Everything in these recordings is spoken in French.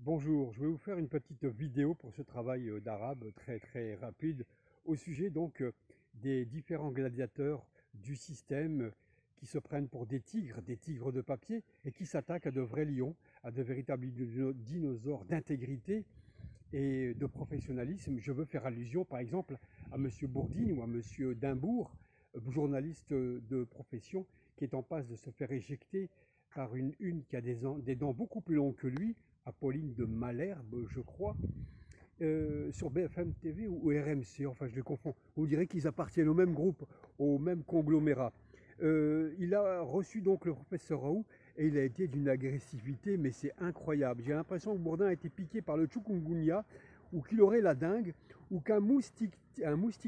Bonjour, je vais vous faire une petite vidéo pour ce travail d'arabe très rapide au sujet des différents gladiateurs du système qui se prennent pour des tigres de papier et qui s'attaquent à de vrais lions, à de véritables dinosaures d'intégrité et de professionnalisme. Je veux faire allusion par exemple à Monsieur Bourdine ou à Monsieur Dimbourg, journaliste de profession qui est en passe de se faire éjecter par une qui a des dents beaucoup plus longues que lui, Apolline de Malherbe, je crois, sur BFM TV ou RMC, enfin je les confonds. On dirait qu'ils appartiennent au même groupe, au même conglomérat. Il a reçu donc le professeur Raoult et il a été d'une agressivité, mais c'est incroyable. J'ai l'impression que Bourdin a été piqué par le chikungunya, ou qu'il aurait la dingue, ou un moustique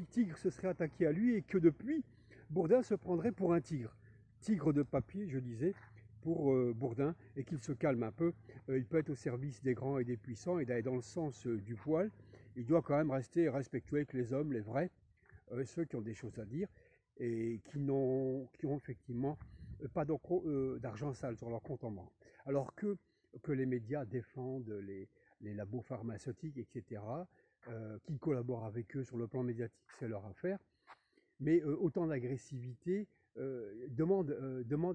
tigre se serait attaqué à lui et que depuis, Bourdin se prendrait pour un tigre. Tigre de papier, je disais, pour Bourdin, et qu'il se calme un peu. Il peut être au service des grands et des puissants et d'aller dans le sens du poil. Il doit quand même rester respectueux avec les hommes, les vrais, ceux qui ont des choses à dire et qui ont effectivement pas d'argent sale sur leur compte en banque. Alors que les médias défendent les labos pharmaceutiques, etc., qui collaborent avec eux sur le plan médiatique, c'est leur affaire. Mais autant d'agressivité demande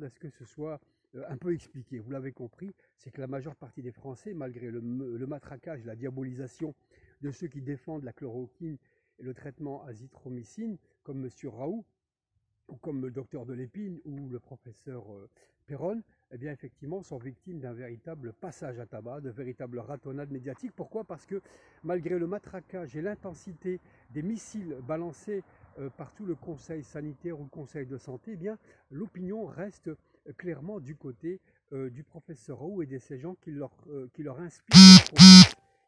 à ce que ce soit un peu expliqué. Vous l'avez compris, c'est que la majeure partie des Français, malgré le matraquage, la diabolisation de ceux qui défendent la chloroquine et le traitement azithromycine, comme M. Raoult, ou comme le docteur de l'Épine ou le professeur Perron, eh bien effectivement sont victimes d'un véritable passage à tabac, de véritables ratonnades médiatiques. Pourquoi? Parce que malgré le matraquage et l'intensité des missiles balancés par tout le conseil sanitaire ou le conseil de santé, eh bien l'opinion reste clairement du côté du professeur Raoult et de ces gens qui leur inspirent.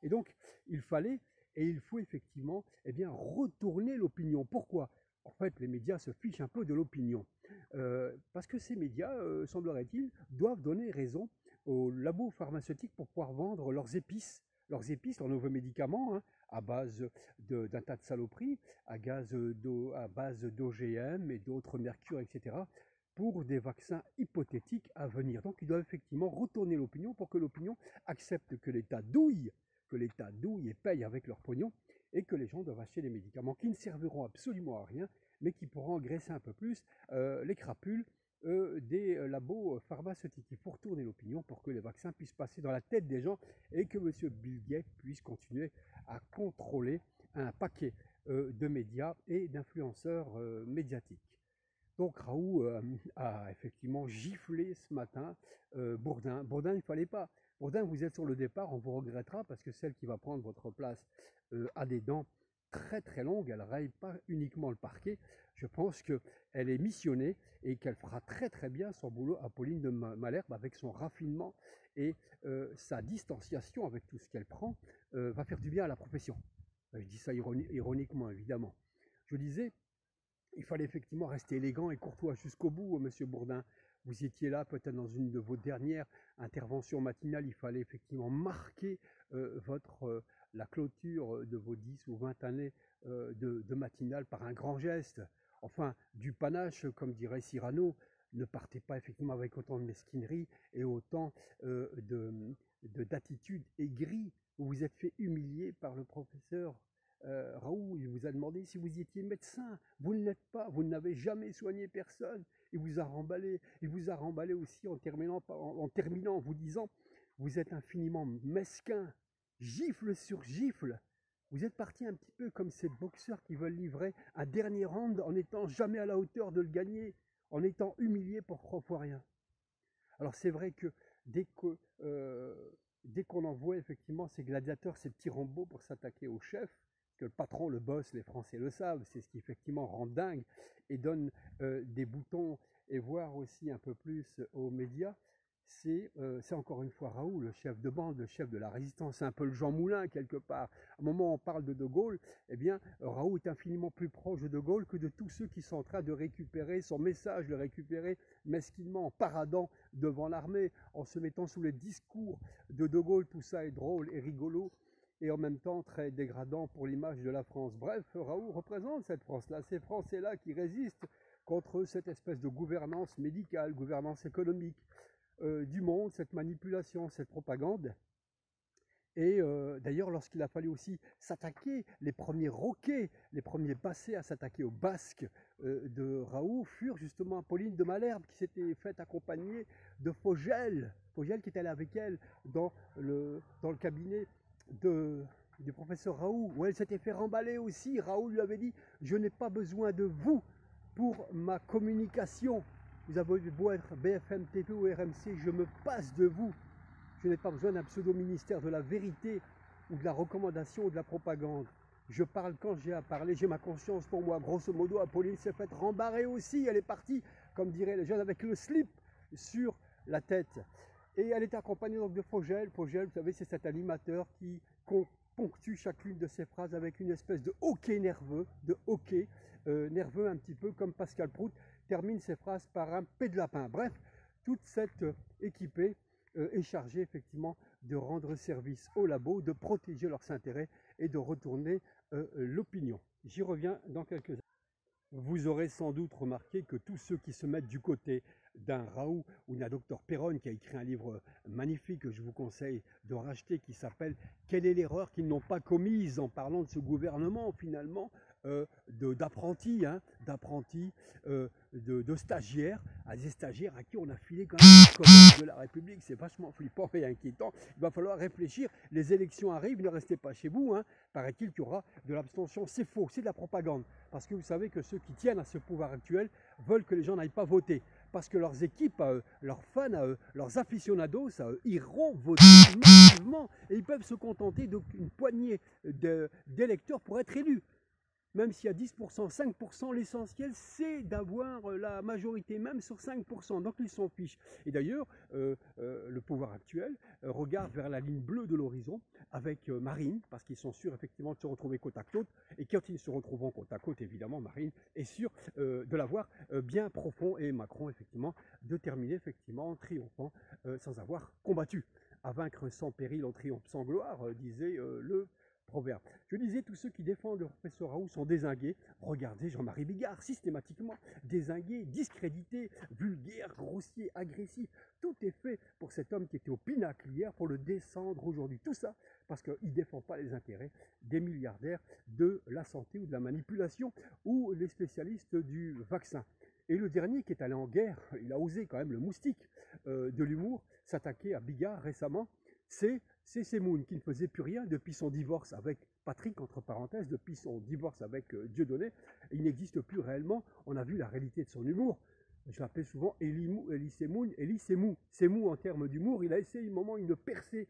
Et donc il fallait et il faut effectivement retourner l'opinion. Pourquoi? En fait, les médias se fichent un peu de l'opinion. Parce que ces médias, semblerait-il, doivent donner raison aux labos pharmaceutiques pour pouvoir vendre leurs nouveaux médicaments, hein, à base d'un tas de saloperies, à base d'OGM et d'autres mercure, etc., pour des vaccins hypothétiques à venir. Donc ils doivent effectivement retourner l'opinion pour que l'opinion accepte que l'État douille et paye avec leur pognon, et que les gens doivent acheter des médicaments qui ne serviront absolument à rien, mais qui pourront engraisser un peu plus les crapules des labos pharmaceutiques. Il faut retourner l'opinion pour que les vaccins puissent passer dans la tête des gens et que M. Bill Gates puisse continuer à contrôler un paquet de médias et d'influenceurs médiatiques. Donc Raoult a effectivement giflé ce matin Bourdin. Bourdin, il ne fallait pas. Bourdin, vous êtes sur le départ, on vous regrettera parce que celle qui va prendre votre place a des dents très longues, elle ne raye pas uniquement le parquet. Je pense qu'elle est missionnée et qu'elle fera très bien son boulot, Apolline de Malherbe, avec son raffinement et sa distanciation avec tout ce qu'elle prend, va faire du bien à la profession. Je dis ça ironiquement, évidemment. Je disais, il fallait effectivement rester élégant et courtois jusqu'au bout, Monsieur Bourdin. Vous étiez là peut-être dans une de vos dernières interventions matinales. Il fallait effectivement marquer la clôture de vos 10 ou 20 années de matinale par un grand geste. Enfin, du panache, comme dirait Cyrano. Ne partez pas effectivement avec autant de mesquinerie et autant d'attitude aigrie. Vous vous êtes fait humilier par le professeur Raoult. Il vous a demandé si vous étiez médecin. Vous ne l'êtes pas, vous n'avez jamais soigné personne. Il vous a remballé. Il vous a remballé aussi en terminant en vous disant vous êtes infiniment mesquin, gifle sur gifle. Vous êtes parti un petit peu comme ces boxeurs qui veulent livrer un dernier round en n'étant jamais à la hauteur de le gagner, en étant humilié pour 3 fois rien. Alors c'est vrai que dès que dès qu'on envoie effectivement ces gladiateurs, ces petits robots pour s'attaquer au chef, que le patron, le boss, les Français le savent, c'est ce qui effectivement rend dingue et donne des boutons et voire aussi un peu plus aux médias, c'est encore une fois Raoult, le chef de bande, le chef de la résistance, c'est un peu le Jean Moulin quelque part. À un moment où on parle de Gaulle, eh bien Raoult est infiniment plus proche de Gaulle que de tous ceux qui sont en train de récupérer son message, le récupérer mesquinement, en paradant devant l'armée, en se mettant sous les discours de Gaulle. Tout ça est drôle et rigolo, et en même temps très dégradant pour l'image de la France. Bref, Raoult représente cette France-là, ces Français-là qui résistent contre cette espèce de gouvernance médicale, gouvernance économique du monde, cette manipulation, cette propagande. Et d'ailleurs, lorsqu'il a fallu aussi s'attaquer, les premiers roquets, les premiers bassets à s'attaquer aux Basques de Raoult furent justement Apolline de Malherbe qui s'était faite accompagner de Fogel, Fogel qui était allé avec elle dans le cabinet du professeur Raoult, où elle s'était fait remballer aussi. Raoult lui avait dit: je n'ai pas besoin de vous pour ma communication. Vous avez beau être BFM TV ou RMC, je me passe de vous. Je n'ai pas besoin d'un pseudo-ministère de la vérité ou de la recommandation ou de la propagande. Je parle quand j'ai à parler, j'ai ma conscience pour moi. Grosso modo, Apolline s'est faite rembarrer aussi. Elle est partie, comme diraient les jeunes, avec le slip sur la tête. Et elle est accompagnée donc de Fogel. Fogel, vous savez, c'est cet animateur qui ponctue chacune de ses phrases avec une espèce de hoquet nerveux, nerveux un petit peu comme Pascal Prout termine ses phrases par un P de lapin. Bref, toute cette équipée est chargé effectivement de rendre service au labo, de protéger leurs intérêts et de retourner l'opinion. J'y reviens dans quelques instants. Vous aurez sans doute remarqué que tous ceux qui se mettent du côté d'un Raoult ou d'un docteur Perron qui a écrit un livre magnifique que je vous conseille de racheter qui s'appelle « Quelle est l'erreur qu'ils n'ont pas commise ?» en parlant de ce gouvernement finalement d'apprentis, de stagiaires, à des stagiaires à qui on a filé quand même le commerce de la République. C'est vachement flippant et inquiétant. Il va falloir réfléchir. Les élections arrivent, ne restez pas chez vous. Paraît-il qu'il y aura de l'abstention. C'est faux, c'est de la propagande. Parce que vous savez que ceux qui tiennent à ce pouvoir actuel veulent que les gens n'aillent pas voter. Parce que leurs équipes, leurs fans, leurs aficionados iront voter massivement. Et ils peuvent se contenter d'une poignée d'électeurs pour être élus. Même s'il y a 10%, 5%, l'essentiel c'est d'avoir la majorité même sur 5%. Donc ils s'en fichent. Et d'ailleurs, le pouvoir actuel regarde vers la ligne bleue de l'horizon avec Marine, parce qu'ils sont sûrs effectivement de se retrouver côte à côte. Et quand ils se retrouveront côte à côte, évidemment, Marine est sûre de l'avoir bien profond. Et Macron, effectivement, de terminer effectivement en triomphant sans avoir combattu. À vaincre sans péril, en triomphe sans gloire, disait le proverbe. Je disais, tous ceux qui défendent le professeur Raoult sont dézingués. Regardez Jean-Marie Bigard, systématiquement dézingué, discrédité, vulgaire, grossier, agressif. Tout est fait pour cet homme qui était au pinacle hier pour le descendre aujourd'hui. Tout ça parce qu'il ne défend pas les intérêts des milliardaires de la santé ou de la manipulation ou les spécialistes du vaccin. Et le dernier qui est allé en guerre, il a osé quand même le moustique de l'humour, s'attaquer à Bigard récemment, c'est Semoun qui ne faisait plus rien depuis son divorce avec Patrick, entre parenthèses, depuis son divorce avec Dieudonné. Il n'existe plus réellement. On a vu la réalité de son humour. Je l'appelais souvent Elie Semoun, Elie Semou. Semou en termes d'humour. Il a essayé un moment une percée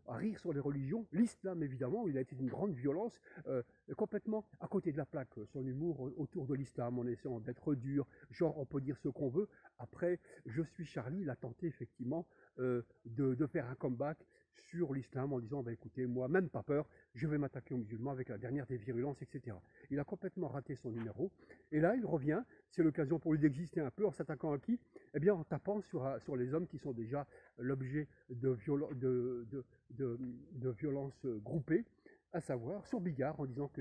à rire sur les religions. L'islam, évidemment, il a été d'une grande violence, complètement à côté de la plaque. Son humour autour de l'islam, en essayant d'être dur. Genre, on peut dire ce qu'on veut. Après, je suis Charlie, il a tenté effectivement de faire un comeback sur l'islam en disant bah, écoutez, moi, même pas peur, je vais m'attaquer aux musulmans avec la dernière des virulences, etc. Il a complètement raté son numéro. Et là, il revient. C'est l'occasion pour lui d'exister un peu en s'attaquant à qui? Eh bien, en tapant sur les hommes qui sont déjà l'objet de violences groupées, à savoir sur Bigard, en disant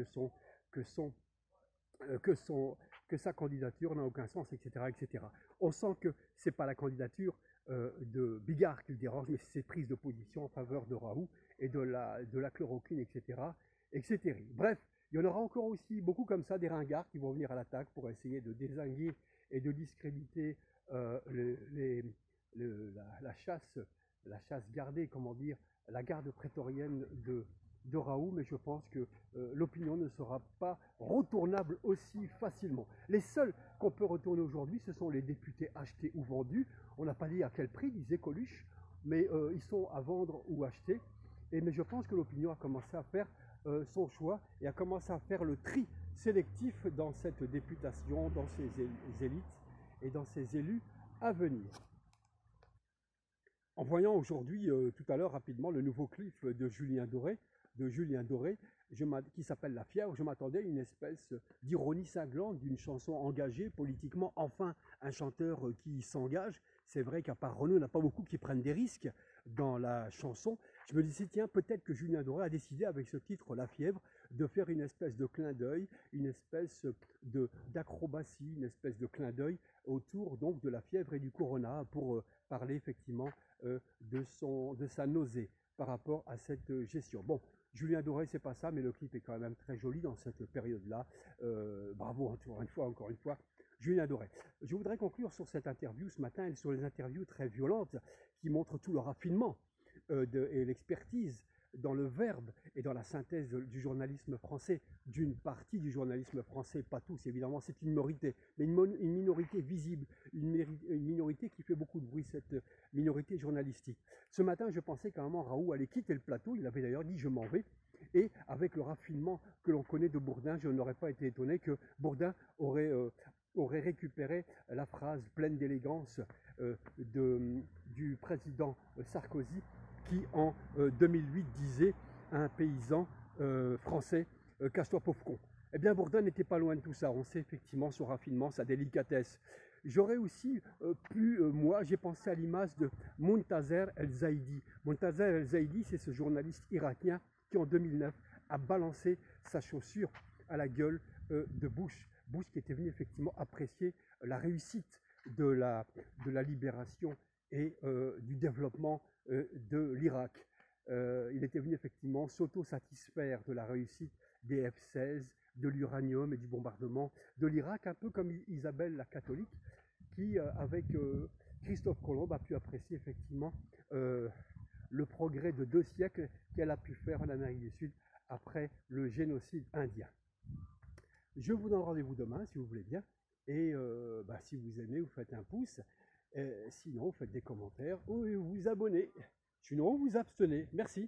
que sa candidature n'a aucun sens, etc., etc. On sent que ce n'est pas la candidature de Bigard qui le dérange, mais c'est ses prises de position en faveur de Raoult et de la chloroquine, etc., etc. Bref, il y en aura encore aussi beaucoup comme ça, des ringards qui vont venir à l'attaque pour essayer de dézinguer et de discréditer la chasse gardée, comment dire, la garde prétorienne de Raoult, mais je pense que l'opinion ne sera pas retournable aussi facilement. Les seuls qu'on peut retourner aujourd'hui, ce sont les députés achetés ou vendus. On n'a pas dit à quel prix, disait Coluche, mais ils sont à vendre ou acheter. Mais je pense que l'opinion a commencé à faire son choix et a commencé à faire le tri sélectif dans cette députation, dans ces élites et dans ces élus à venir. En voyant aujourd'hui, tout à l'heure rapidement, le nouveau clip de Julien Doré, qui s'appelle La Fièvre, je m'attendais à une espèce d'ironie cinglante d'une chanson engagée politiquement. Enfin, un chanteur qui s'engage. C'est vrai qu'à part Renaud, il n'y en a pas beaucoup qui prennent des risques dans la chanson. Je me disais, tiens, peut-être que Julien Doré a décidé avec ce titre, La Fièvre, de faire une espèce de clin d'œil, une espèce d'acrobatie, une espèce de clin d'œil autour donc de la fièvre et du corona pour parler effectivement de sa nausée. par rapport à cette gestion. Bon, Julien Doré, c'est pas ça, mais le clip est quand même très joli dans cette période-là. Bravo encore une fois, Julien Doré. Je voudrais conclure sur cette interview ce matin et sur les interviews très violentes qui montrent tout le raffinement et l'expertise dans le verbe et dans la synthèse du journalisme français, d'une partie du journalisme français, pas tous évidemment, c'est une minorité, mais une minorité visible, une minorité qui fait beaucoup de bruit, cette minorité journalistique. Ce matin, je pensais qu'à un moment, Raoult allait quitter le plateau, il avait d'ailleurs dit « je m'en vais », et avec le raffinement que l'on connaît de Bourdin, je n'aurais pas été étonné que Bourdin aurait récupéré la phrase pleine d'élégance du président Sarkozy, qui en 2008 disait à un paysan français « casse-toi pauvre con ». Eh bien Bourdin n'était pas loin de tout ça, on sait effectivement son raffinement, sa délicatesse. J'aurais aussi moi j'ai pensé à l'image de Montazer El-Zaidi. Montazer El-Zaidi, c'est ce journaliste irakien qui en 2009 a balancé sa chaussure à la gueule de Bush. Bush qui était venu effectivement apprécier la réussite de la libération et du développement de l'Irak. Il était venu effectivement s'auto-satisfaire de la réussite des F-16, de l'uranium et du bombardement de l'Irak, un peu comme Isabelle la catholique, qui avec Christophe Colomb a pu apprécier effectivement le progrès de 2 siècles qu'elle a pu faire en Amérique du Sud après le génocide indien. Je vous donne rendez-vous demain si vous voulez bien, et si vous aimez, vous faites un pouce. Sinon, vous faites des commentaires ou vous vous abonnez. Sinon, vous abstenez. Merci.